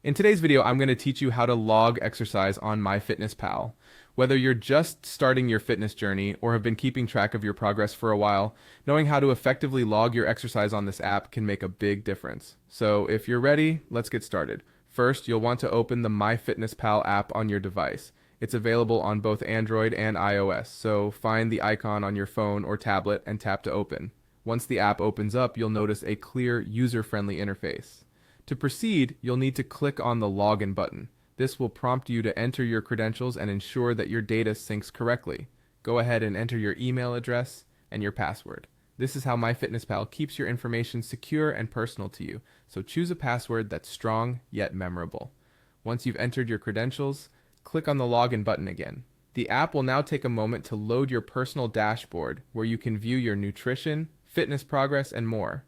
In today's video, I'm going to teach you how to log exercise on MyFitnessPal. Whether you're just starting your fitness journey or have been keeping track of your progress for a while, knowing how to effectively log your exercise on this app can make a big difference. So if you're ready, let's get started. First, you'll want to open the MyFitnessPal app on your device. It's available on both Android and iOS, so find the icon on your phone or tablet and tap to open. Once the app opens up, you'll notice a clear, user-friendly interface. To proceed, you'll need to click on the Login button. This will prompt you to enter your credentials and ensure that your data syncs correctly. Go ahead and enter your email address and your password. This is how MyFitnessPal keeps your information secure and personal to you, so choose a password that's strong yet memorable. Once you've entered your credentials, click on the Login button again. The app will now take a moment to load your personal dashboard where you can view your nutrition, fitness progress, and more.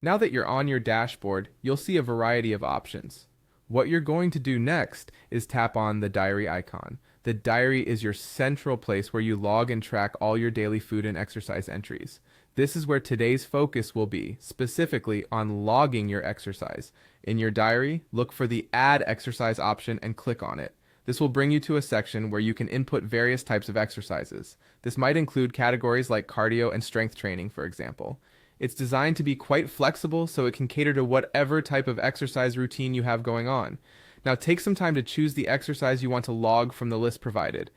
Now that you're on your dashboard, you'll see a variety of options. What you're going to do next is tap on the diary icon. The diary is your central place where you log and track all your daily food and exercise entries. This is where today's focus will be, specifically on logging your exercise. In your diary, look for the Add Exercise option and click on it. This will bring you to a section where you can input various types of exercises. This might include categories like cardio and strength training, for example. It's designed to be quite flexible so it can cater to whatever type of exercise routine you have going on. Now take some time to choose the exercise you want to log from the list provided.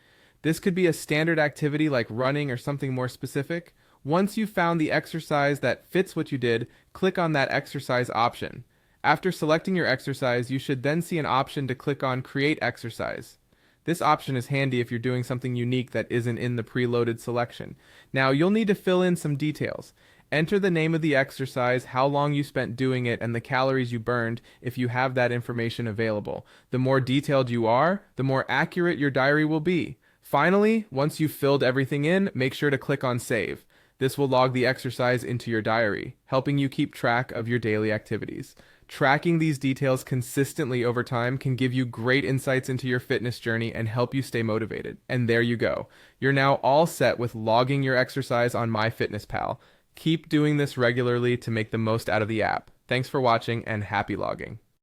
This could be a standard activity like running or something more specific. Once you've found the exercise that fits what you did, click on that exercise option. After selecting your exercise, you should then see an option to click on Create Exercise. This option is handy if you're doing something unique that isn't in the preloaded selection. Now you'll need to fill in some details. Enter the name of the exercise, how long you spent doing it, and the calories you burned if you have that information available. The more detailed you are, the more accurate your diary will be. Finally, once you've filled everything in, make sure to click on Save. This will log the exercise into your diary, helping you keep track of your daily activities. Tracking these details consistently over time can give you great insights into your fitness journey and help you stay motivated. And there you go. You're now all set with logging your exercise on MyFitnessPal. Keep doing this regularly to make the most out of the app. Thanks for watching and happy logging.